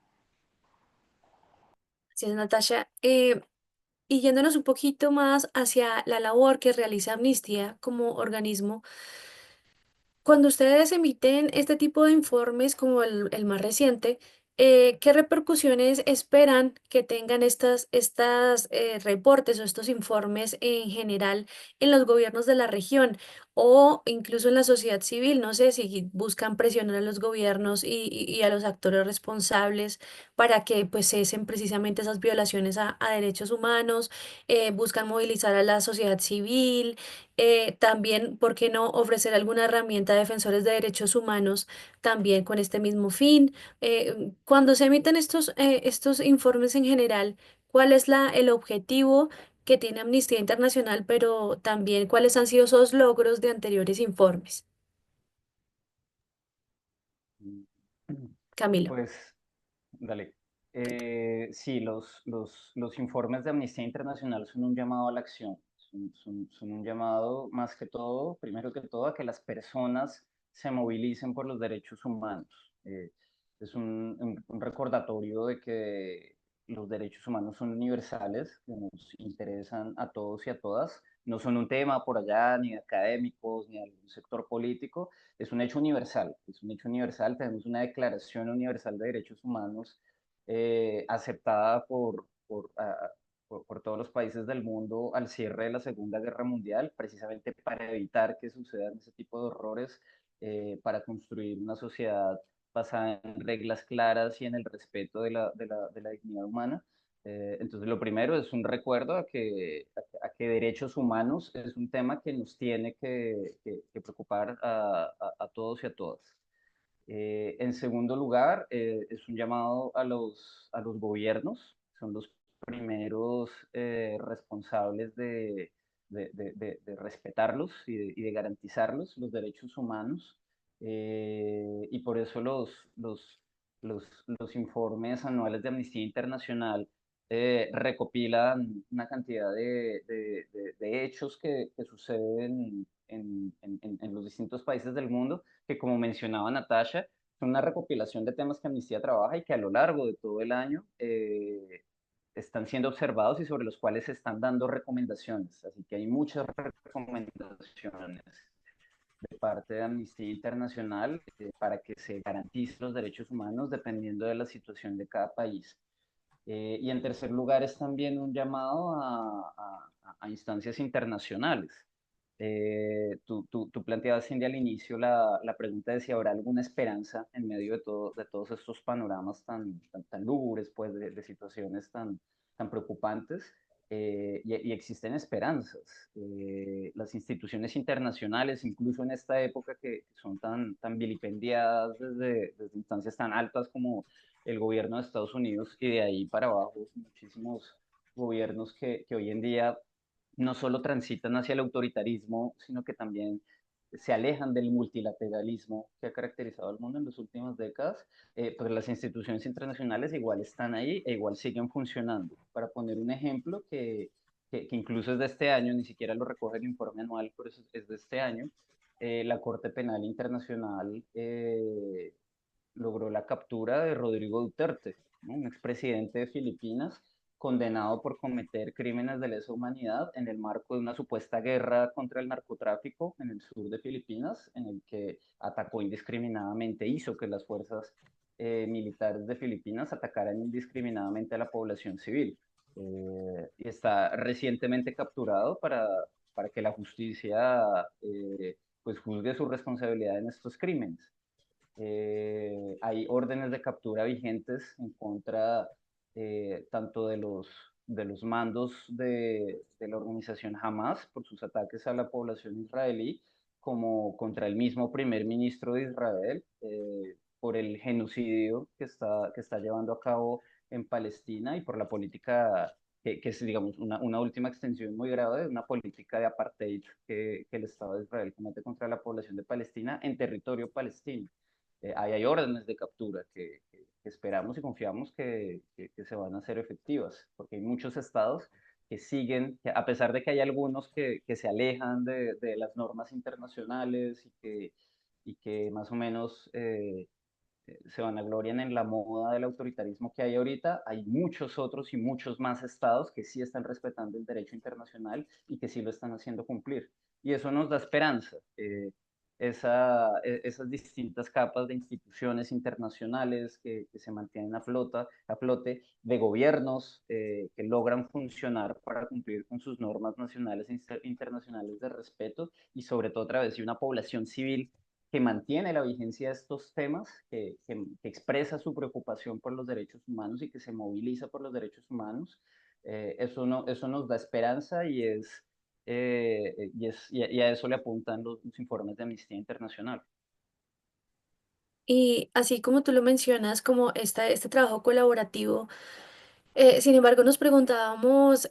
Así es, Natasha. Y yéndonos un poquito más hacia la labor que realiza Amnistía como organismo, cuando ustedes emiten este tipo de informes, como el más reciente, ¿qué repercusiones esperan que tengan estas reportes o estos informes en general en los gobiernos de la región o incluso en la sociedad civil? No sé si buscan presionar a los gobiernos y a los actores responsables para que pues cesen precisamente esas violaciones a derechos humanos, buscan movilizar a la sociedad civil. También, ¿por qué no ofrecer alguna herramienta a defensores de derechos humanos también con este mismo fin? Cuando se emiten estos informes en general, ¿cuál es el objetivo que tiene Amnistía Internacional, pero también cuáles han sido esos logros de anteriores informes? Camilo. Pues, dale. Sí, los informes de Amnistía Internacional son un llamado a la acción, son un llamado más que todo, primero que todo, a que las personas se movilicen por los derechos humanos. Es un recordatorio de que los derechos humanos son universales, que nos interesan a todos y a todas, no son un tema por allá ni de académicos ni de algún sector político, es un hecho universal, es un hecho universal, tenemos una declaración universal de derechos humanos aceptada por todos los países del mundo al cierre de la Segunda Guerra Mundial, precisamente para evitar que sucedan ese tipo de horrores, para construir una sociedad basada en reglas claras y en el respeto de la dignidad humana. Entonces, lo primero es un recuerdo a que derechos humanos es un tema que nos tiene que preocupar a todos y a todas. En segundo lugar, es un llamado a los gobiernos, son los primeros responsables de respetarlos y de garantizarlos, los derechos humanos. Y por eso los informes anuales de Amnistía Internacional recopilan una cantidad de hechos que suceden en los distintos países del mundo, que como mencionaba Natasha, es una recopilación de temas que Amnistía trabaja y que a lo largo de todo el año están siendo observados y sobre los cuales se están dando recomendaciones. Así que hay muchas recomendaciones de parte de Amnistía Internacional para que se garanticen los derechos humanos dependiendo de la situación de cada país. Y en tercer lugar es también un llamado a instancias internacionales. Tú planteabas, Cindy, al inicio la pregunta de si habrá alguna esperanza en medio de todos estos panoramas tan lúgubres, pues, de situaciones tan preocupantes. Y existen esperanzas. Las instituciones internacionales, incluso en esta época que son tan vilipendiadas desde instancias tan altas como el gobierno de Estados Unidos y de ahí para abajo, muchísimos gobiernos que hoy en día no solo transitan hacia el autoritarismo, sino que también se alejan del multilateralismo que ha caracterizado al mundo en las últimas décadas, pues las instituciones internacionales igual están ahí e igual siguen funcionando. Para poner un ejemplo que incluso es de este año, ni siquiera lo recoge el informe anual, por eso es de este año, la Corte Penal Internacional logró la captura de Rodrigo Duterte, ¿no? Un expresidente de Filipinas condenado por cometer crímenes de lesa humanidad en el marco de una supuesta guerra contra el narcotráfico en el sur de Filipinas, en el que atacó indiscriminadamente, hizo que las fuerzas militares de Filipinas atacaran indiscriminadamente a la población civil. Y está recientemente capturado para que la justicia pues juzgue su responsabilidad en estos crímenes. Hay órdenes de captura vigentes en contra tanto de los mandos de la organización Hamas por sus ataques a la población israelí, como contra el mismo primer ministro de Israel por el genocidio que está llevando a cabo en Palestina y por la política que es, digamos, una última extensión muy grave de una política de apartheid que el Estado de Israel comete contra la población de Palestina en territorio palestino. Ahí hay órdenes de captura que esperamos y confiamos que se van a hacer efectivas, porque hay muchos estados que siguen, que a pesar de que hay algunos que se alejan de las normas internacionales y que más o menos se vanaglorian en la moda del autoritarismo que hay ahorita, hay muchos otros y muchos más estados que sí están respetando el derecho internacional y que sí lo están haciendo cumplir. Y eso nos da esperanza. Esas distintas capas de instituciones internacionales que se mantienen a flote, de gobiernos que logran funcionar para cumplir con sus normas nacionales e internacionales de respeto y sobre todo a través de una población civil que mantiene la vigencia de estos temas, que expresa su preocupación por los derechos humanos y que se moviliza por los derechos humanos. Eso, no, eso nos da esperanza y a eso le apuntan los informes de Amnistía Internacional. Y así como tú lo mencionas, como este trabajo colaborativo, sin embargo, nos preguntábamos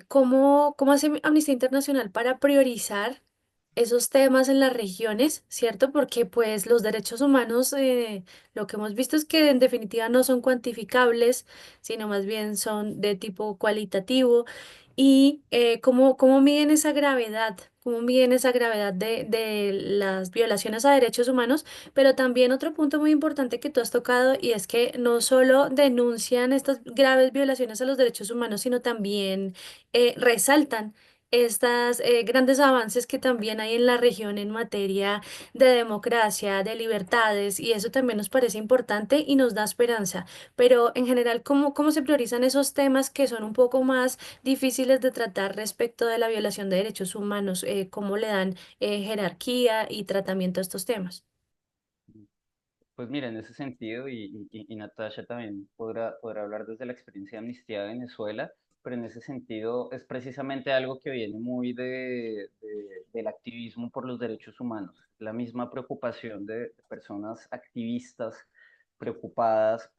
cómo hace Amnistía Internacional para priorizar esos temas en las regiones, ¿cierto? Porque pues los derechos humanos, lo que hemos visto es que en definitiva no son cuantificables, sino más bien son de tipo cualitativo. Y cómo miden esa gravedad, cómo miden esa gravedad de las violaciones a derechos humanos, pero también otro punto muy importante que tú has tocado y es que no solo denuncian estas graves violaciones a los derechos humanos, sino también resaltan estas grandes avances que también hay en la región en materia de democracia, de libertades, y eso también nos parece importante y nos da esperanza. Pero en general, ¿cómo se priorizan esos temas que son un poco más difíciles de tratar respecto de la violación de derechos humanos? ¿Cómo le dan jerarquía y tratamiento a estos temas? Pues mira, en ese sentido, y Natasha también podrá hablar desde la experiencia de Amnistía de Venezuela, pero en ese sentido es precisamente algo que viene muy del activismo por los derechos humanos, la misma preocupación de personas activistas preocupadas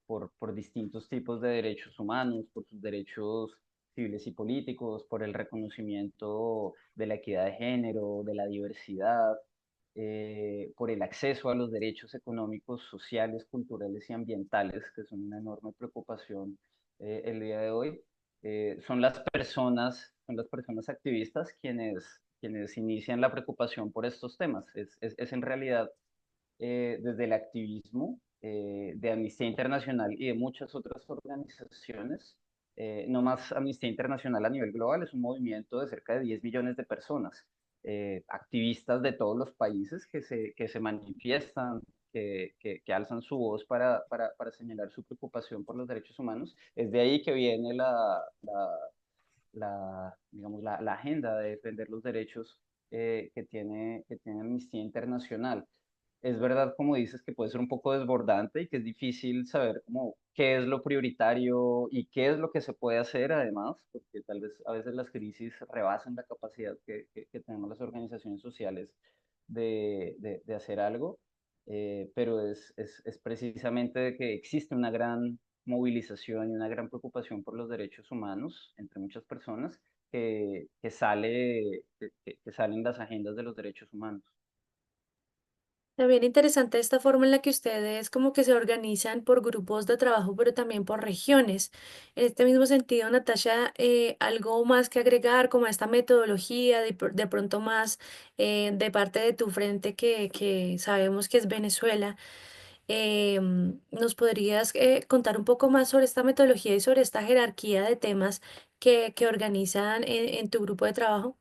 por distintos tipos de derechos humanos, por sus derechos civiles y políticos, por el reconocimiento de la equidad de género, de la diversidad, por el acceso a los derechos económicos, sociales, culturales y ambientales, que son una enorme preocupación el día de hoy. Son las personas activistas quienes inician la preocupación por estos temas. Es en realidad desde el activismo de Amnistía Internacional y de muchas otras organizaciones, no más Amnistía Internacional a nivel global, es un movimiento de cerca de 10 millones de personas, activistas de todos los países que se manifiestan, que alzan su voz para señalar su preocupación por los derechos humanos. Es de ahí que viene digamos, la agenda de defender los derechos que tiene Amnistía Internacional. Es verdad, como dices, que puede ser un poco desbordante y que es difícil saber cómo, qué es lo prioritario y qué es lo que se puede hacer además, porque tal vez a veces las crisis rebasan la capacidad que tenemos las organizaciones sociales de hacer algo, pero es precisamente de que existe una gran movilización y una gran preocupación por los derechos humanos entre muchas personas que salen las agendas de los derechos humanos. También interesante esta forma en la que ustedes como que se organizan por grupos de trabajo, pero también por regiones. En este mismo sentido, Natasha, algo más que agregar como a esta metodología, de pronto más de parte de tu frente que sabemos que es Venezuela. ¿Nos podrías contar un poco más sobre esta metodología y sobre esta jerarquía de temas que organizan en tu grupo de trabajo?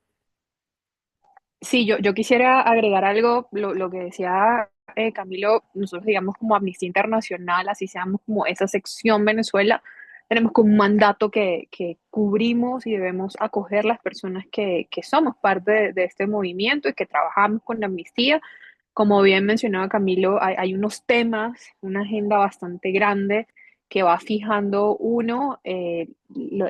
Sí, yo quisiera agregar algo, lo que decía Camilo, nosotros digamos como Amnistía Internacional, así seamos como esa sección Venezuela, tenemos como un mandato que cubrimos y debemos acoger las personas que somos parte de este movimiento y que trabajamos con la amnistía. Como bien mencionaba Camilo, hay unos temas, una agenda bastante grande que va fijando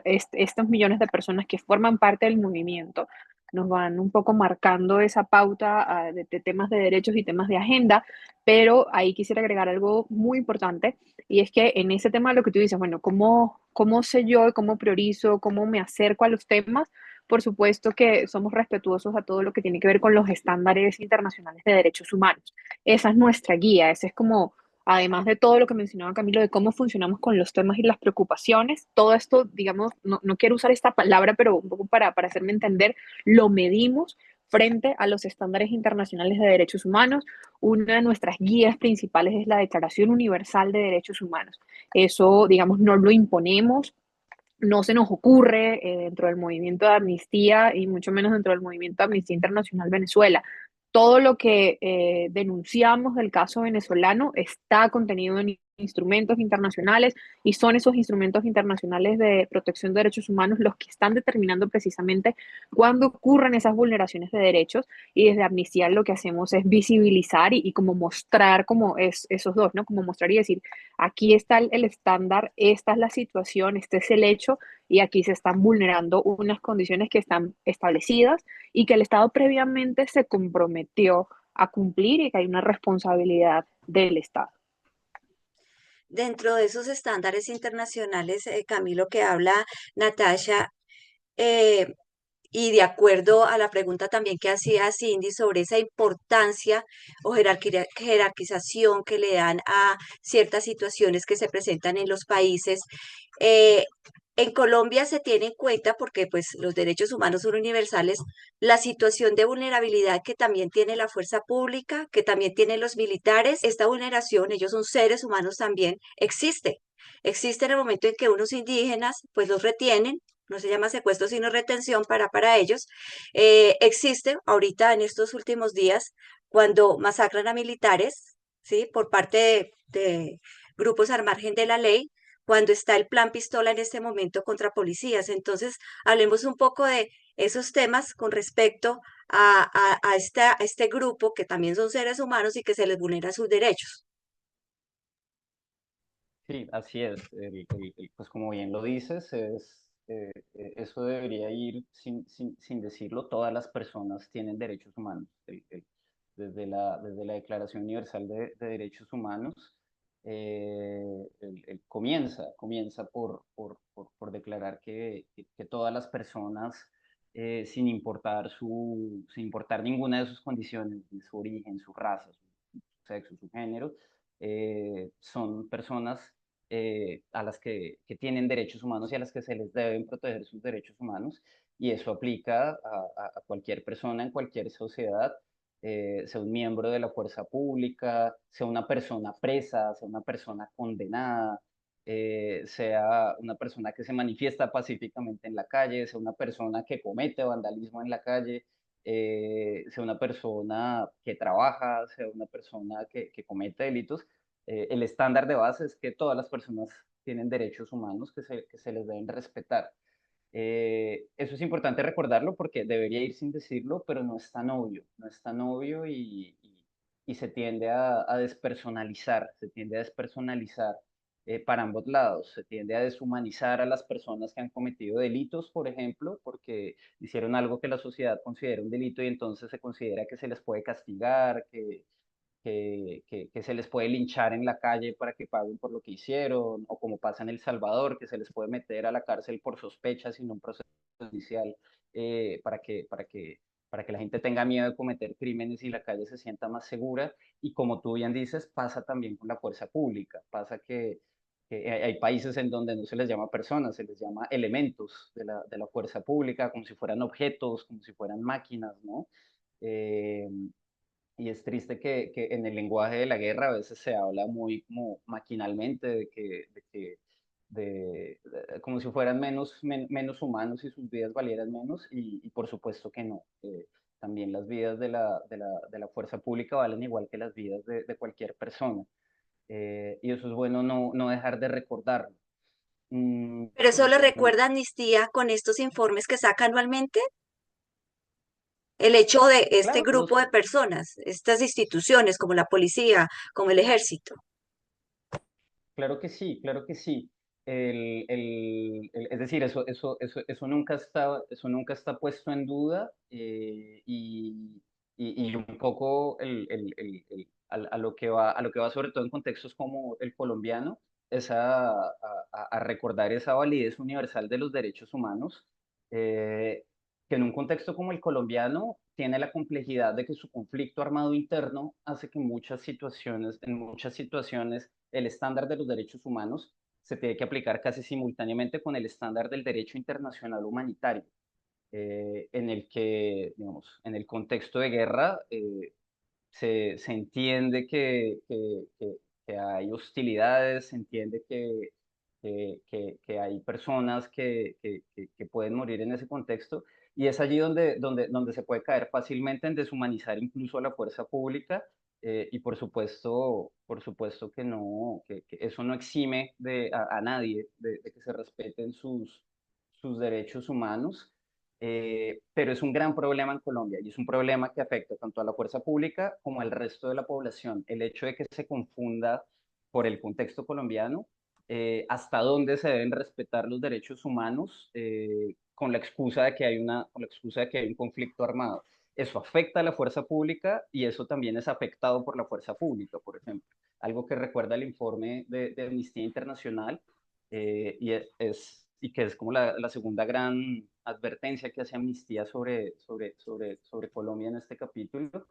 estos millones de personas que forman parte del movimiento nos van un poco marcando esa pauta de temas de derechos y temas de agenda, pero ahí quisiera agregar algo muy importante y es que en ese tema lo que tú dices, bueno, ¿cómo sé yo, cómo priorizo, cómo me acerco a los temas? Por supuesto que somos respetuosos a todo lo que tiene que ver con los estándares internacionales de derechos humanos. Esa es nuestra guía, ese es como además de todo lo que mencionaba Camilo, de cómo funcionamos con los temas y las preocupaciones, todo esto, digamos, no quiero usar esta palabra, pero un poco para hacerme entender, lo medimos frente a los estándares internacionales de derechos humanos. Una de nuestras guías principales es la Declaración Universal de Derechos Humanos. Eso, digamos, no lo imponemos, no se nos ocurre dentro del movimiento de amnistía y mucho menos dentro del movimiento de Amnistía Internacional Venezuela. Todo lo que denunciamos del caso venezolano está contenido en instrumentos internacionales y son esos instrumentos internacionales de protección de derechos humanos los que están determinando precisamente cuándo ocurren esas vulneraciones de derechos y desde Amnistía lo que hacemos es visibilizar y como mostrar como esos dos, ¿no? Como mostrar y decir, aquí está el estándar, esta es la situación, este es el hecho y aquí se están vulnerando unas condiciones que están establecidas y que el Estado previamente se comprometió a cumplir y que hay una responsabilidad del Estado. Dentro de esos estándares internacionales, Camilo, que habla Natasha, eh, y de acuerdo a la pregunta también que hacía Cindy sobre esa importancia o jerarquización que le dan a ciertas situaciones que se presentan en los países, eh, en Colombia se tiene en cuenta, porque pues los derechos humanos son universales, la situación de vulnerabilidad que también tiene la fuerza pública, que también tienen los militares. Esta vulneración, ellos son seres humanos también, existe. Existe en el momento en que unos indígenas pues los retienen, no se llama secuestro, sino retención para ellos. Existe ahorita en estos últimos días cuando masacran a militares, ¿sí? Por parte de grupos al margen de la ley, cuando está el plan pistola en este momento contra policías. Entonces, hablemos un poco de esos temas con respecto a este grupo que también son seres humanos y que se les vulnera sus derechos. Sí, así es. Pues como bien lo dices, eso debería ir sin decirlo. Todas las personas tienen derechos humanos. Desde la Declaración Universal de Derechos Humanos, Él comienza por declarar que todas las personas, sin importar ninguna de sus condiciones, ni su origen, su raza, su sexo, su género, son personas a las que tienen derechos humanos y a las que se les deben proteger sus derechos humanos, y eso aplica a cualquier persona en cualquier sociedad, sea un miembro de la fuerza pública, sea una persona presa, sea una persona condenada, sea una persona que se manifiesta pacíficamente en la calle, sea una persona que comete vandalismo en la calle, sea una persona que trabaja, sea una persona que comete delitos. El estándar de base es que todas las personas tienen derechos humanos que se les deben respetar. Eso es importante recordarlo porque debería ir sin decirlo, pero no es tan obvio, no es tan obvio y se tiende a despersonalizar, se tiende a despersonalizar para ambos lados, se tiende a deshumanizar a las personas que han cometido delitos, por ejemplo, porque hicieron algo que la sociedad considera un delito y entonces se considera que se les puede castigar, que se les puede linchar en la calle para que paguen por lo que hicieron, o como pasa en El Salvador, que se les puede meter a la cárcel por sospecha sin un proceso judicial, para que la gente tenga miedo de cometer crímenes y la calle se sienta más segura. Y como tú bien dices, pasa también con la fuerza pública, pasa que hay países en donde no se les llama personas, se les llama elementos de la fuerza pública, como si fueran objetos, como si fueran máquinas, ¿no? Eh, y es triste que en el lenguaje de la guerra a veces se habla muy como maquinalmente como si fueran menos humanos y sus vidas valieran menos, y por supuesto que no. También las vidas de la fuerza pública valen igual que las vidas de cualquier persona. Y eso es bueno no dejar de recordarlo. Mm, Pero eso lo recuerda Amnistía con estos informes que saca anualmente. El hecho de este claro, grupo de personas, estas instituciones como la policía, como el ejército. claro que sí, claro que sí. Es decir, eso nunca está puesto en duda, y un poco a lo que va sobre todo en contextos como el colombiano, es a recordar esa validez universal de los derechos humanos, eh, que en un contexto como el colombiano tiene la complejidad de que su conflicto armado interno hace que en muchas situaciones, el estándar de los derechos humanos se tiene que aplicar casi simultáneamente con el estándar del derecho internacional humanitario, en el que, digamos, en el contexto de guerra, se entiende que hay hostilidades, se entiende que hay personas que pueden morir en ese contexto, y es allí donde se puede caer fácilmente en deshumanizar incluso a la fuerza pública, y por supuesto que no, que eso no exime a nadie de que se respeten sus derechos humanos. Pero es un gran problema en Colombia y es un problema que afecta tanto a la fuerza pública como al resto de la población. El hecho de que se confunda por el contexto colombiano hasta dónde se deben respetar los derechos humanos, con la excusa de que hay un conflicto armado. Eso afecta a la fuerza pública y eso también es afectado por la fuerza pública, por ejemplo. Algo que recuerda el informe de Amnistía Internacional, y que es como la segunda gran advertencia que hace Amnistía sobre Colombia en este capítulo,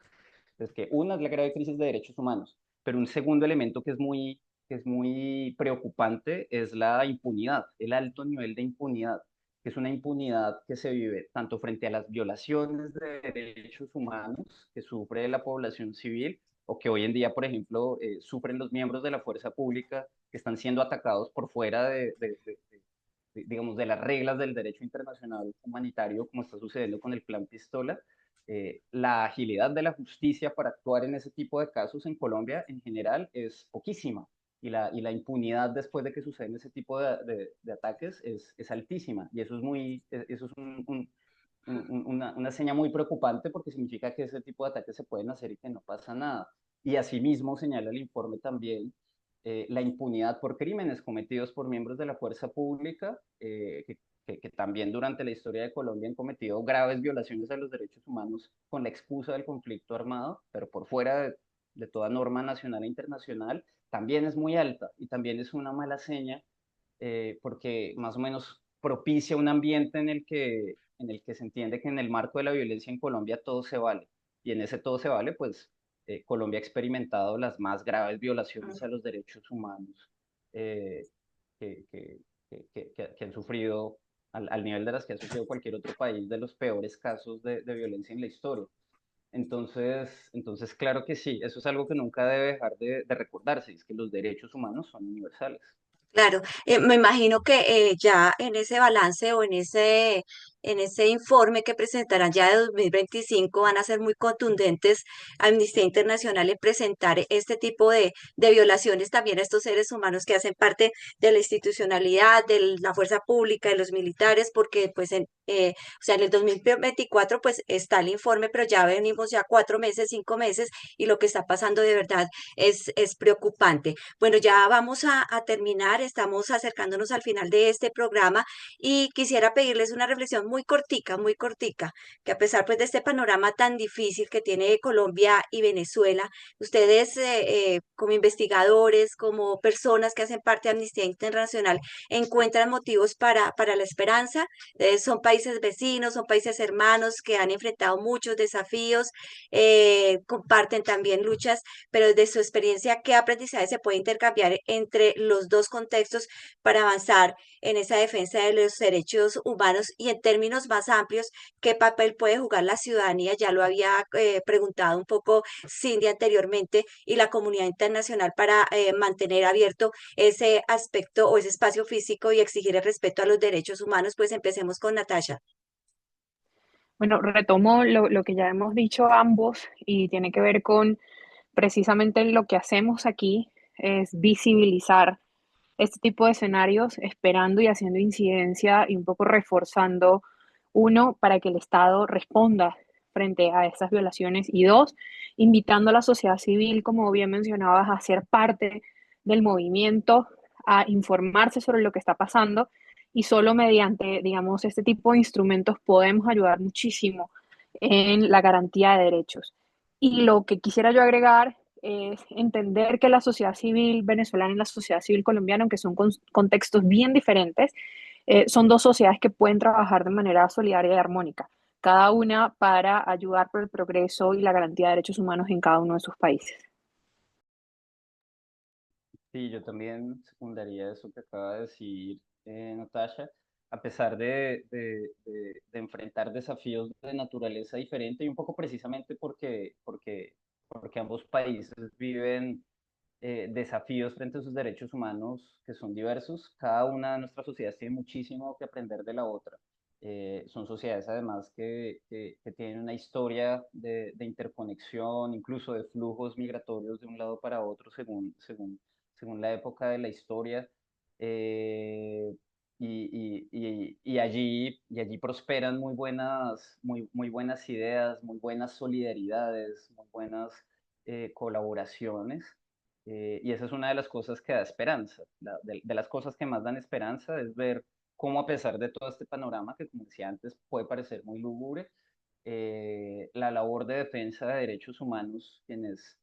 es que una es la grave crisis de derechos humanos, pero un segundo elemento que es muy preocupante es la impunidad, el alto nivel de impunidad, que es una impunidad que se vive tanto frente a las violaciones de derechos humanos que sufre la población civil, o que hoy en día, por ejemplo, sufren los miembros de la fuerza pública que están siendo atacados por fuera digamos, de las reglas del derecho internacional humanitario, como está sucediendo con el Plan Pistola. La agilidad de la justicia para actuar en ese tipo de casos en Colombia en general es poquísima, y la impunidad después de que suceden ese tipo de ataques es altísima, y eso es una señal muy preocupante, porque significa que ese tipo de ataques se pueden hacer y que no pasa nada. Y asimismo señala el informe también la impunidad por crímenes cometidos por miembros de la fuerza pública, que también durante la historia de Colombia han cometido graves violaciones a los derechos humanos con la excusa del conflicto armado, pero por fuera de toda norma nacional e internacional, también es muy alta y también es una mala seña porque más o menos propicia un ambiente en el que se entiende que en el marco de la violencia en Colombia todo se vale. Y en ese todo se vale, pues Colombia ha experimentado las más graves violaciones a los derechos humanos eh, que, que, que han sufrido al nivel de las que ha sufrido cualquier otro país, de los peores casos de violencia en la historia. Entonces, claro que sí, eso es algo que nunca debe dejar de recordarse, es que los derechos humanos son universales. Claro, me imagino que ya en ese balance o en ese informe que presentarán ya de 2025 van a ser muy contundentes Amnistía Internacional en presentar este tipo de violaciones también a estos seres humanos que hacen parte de la institucionalidad, de la fuerza pública, de los militares, porque pues o sea, en el 2024 pues está el informe, pero ya venimos ya 4 meses, 5 meses y lo que está pasando de verdad es preocupante. Bueno, ya vamos a terminar, estamos acercándonos al final de este programa y quisiera pedirles una reflexión muy cortica, que a pesar pues de este panorama tan difícil que tiene Colombia y Venezuela, ustedes como investigadores, como personas que hacen parte de Amnistía Internacional, encuentran motivos para la esperanza. Son países vecinos, son países hermanos que han enfrentado muchos desafíos, comparten también luchas, pero desde su experiencia, ¿qué aprendizaje se puede intercambiar entre los dos contextos para avanzar en esa defensa de los derechos humanos y en términos más amplios, qué papel puede jugar la ciudadanía? Ya lo había preguntado un poco Cindy anteriormente y la comunidad internacional para mantener abierto ese aspecto o ese espacio físico y exigir el respeto a los derechos humanos. Pues empecemos con Natasha. Bueno, retomo lo que ya hemos dicho ambos y tiene que ver con precisamente lo que hacemos aquí es visibilizar este tipo de escenarios, esperando y haciendo incidencia y un poco reforzando, uno, para que el Estado responda frente a estas violaciones y dos, invitando a la sociedad civil, como bien mencionabas, a ser parte del movimiento, a informarse sobre lo que está pasando y solo mediante, digamos, este tipo de instrumentos podemos ayudar muchísimo en la garantía de derechos. Y lo que quisiera yo agregar es entender que la sociedad civil venezolana y la sociedad civil colombiana, aunque son contextos bien diferentes, son dos sociedades que pueden trabajar de manera solidaria y armónica, cada una para ayudar por el progreso y la garantía de derechos humanos en cada uno de sus países. Sí, yo también secundaría eso que acaba de decir Natasha. A pesar de enfrentar desafíos de naturaleza diferente y un poco precisamente porque ambos países viven desafíos frente a sus derechos humanos que son diversos, cada una de nuestras sociedades tiene muchísimo que aprender de la otra. Son sociedades además que tienen una historia de interconexión, incluso de flujos migratorios de un lado para otro según la época de la historia. eh, y allí prosperan muy buenas ideas, muy buenas solidaridades, muy buenas colaboraciones. Y esa es una de las cosas que da esperanza. De las cosas que más dan esperanza es ver cómo a pesar de todo este panorama, que como decía antes puede parecer muy lúgubre, la labor de defensa de derechos humanos, quienes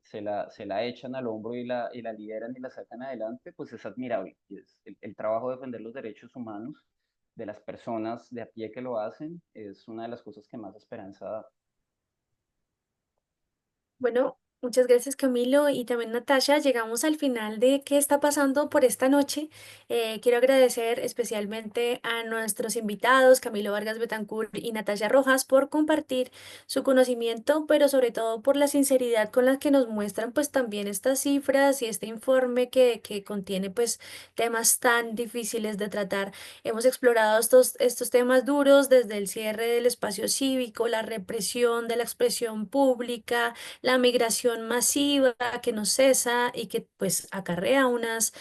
se la echan al hombro y la lideran y la sacan adelante, pues es admirable. Y es el trabajo de defender los derechos humanos de las personas de a pie que lo hacen es una de las cosas que más esperanza da. Bueno, muchas gracias Camilo y también Natasha. Llegamos al final de qué está pasando por esta noche. Quiero agradecer especialmente a nuestros invitados, Camilo Vargas Betancourt y Natasha Rojas, por compartir su conocimiento, pero sobre todo por la sinceridad con la que nos muestran pues también estas cifras y este informe que contiene pues temas tan difíciles de tratar. Hemos explorado estos temas duros desde el cierre del espacio cívico, la represión de la expresión pública, la migración masiva que no cesa y que pues acarrea unas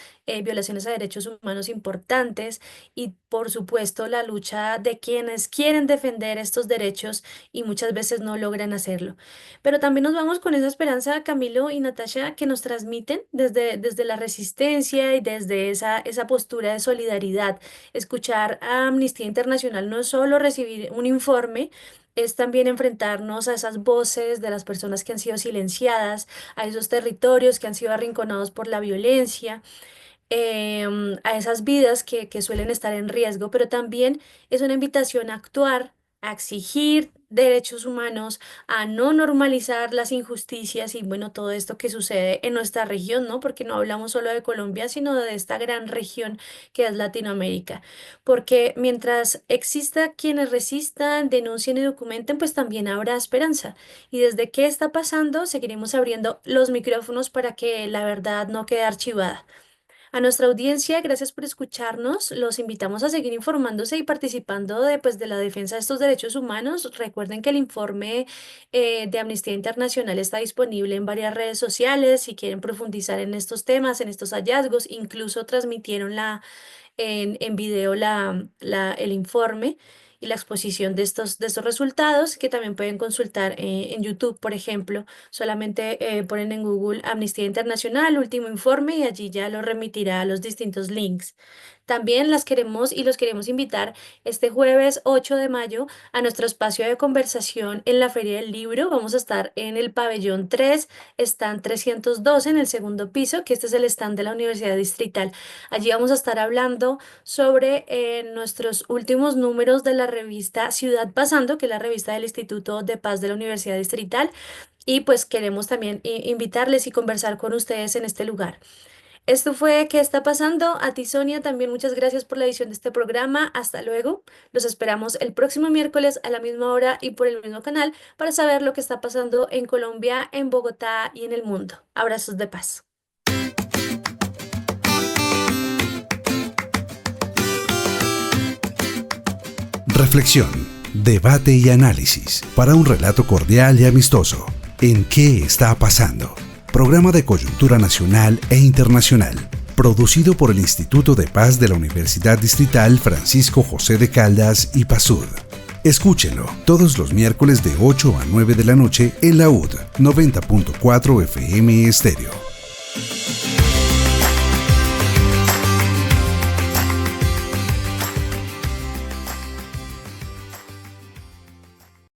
violaciones a derechos humanos importantes y por supuesto la lucha de quienes quieren defender estos derechos y muchas veces no logran hacerlo. Pero también nos vamos con esa esperanza, Camilo y Natasha, que nos transmiten desde la resistencia y desde esa postura de solidaridad. Escuchar a Amnistía Internacional no es solo recibir un informe, es también enfrentarnos a esas voces de las personas que han sido silenciadas, a esos territorios que han sido arrinconados por la violencia, a esas vidas que suelen estar en riesgo, pero también es una invitación a actuar, a exigir derechos humanos, a no normalizar las injusticias y bueno, todo esto que sucede en nuestra región, ¿no? Porque no hablamos solo de Colombia, sino de esta gran región que es Latinoamérica. Porque mientras exista quienes resistan, denuncien y documenten, pues también habrá esperanza. Y desde qué está pasando, seguiremos abriendo los micrófonos para que la verdad no quede archivada. A nuestra audiencia, gracias por escucharnos. Los invitamos a seguir informándose y participando de la defensa de estos derechos humanos. Recuerden que el informe de Amnistía Internacional está disponible en varias redes sociales. Si quieren profundizar en estos temas, en estos hallazgos, incluso transmitieron en video el informe y la exposición de estos resultados que también pueden consultar en YouTube, por ejemplo. Solamente ponen en Google Amnistía Internacional, último informe y allí ya lo remitirá a los distintos links. También las queremos y los queremos invitar este jueves 8 de mayo a nuestro espacio de conversación en la Feria del Libro. Vamos a estar en el pabellón 3, stand 312 en el segundo piso, que este es el stand de la Universidad Distrital. Allí vamos a estar hablando sobre nuestros últimos números de la revista Ciudad Pasando, que es la revista del Instituto de Paz de la Universidad Distrital. Y pues queremos también invitarles y conversar con ustedes en este lugar. Esto fue ¿Qué está pasando? A ti, Sonia, también muchas gracias por la edición de este programa. Hasta luego. Los esperamos el próximo miércoles a la misma hora y por el mismo canal para saber lo que está pasando en Colombia, en Bogotá y en el mundo. Abrazos de paz. Reflexión, debate y análisis para un relato cordial y amistoso. ¿En qué está pasando? Programa de coyuntura nacional e internacional, producido por el Instituto de Paz de la Universidad Distrital Francisco José de Caldas y PASUD. Escúchenlo todos los miércoles de 8 a 9 de la noche en la UD 90.4 FM Estéreo.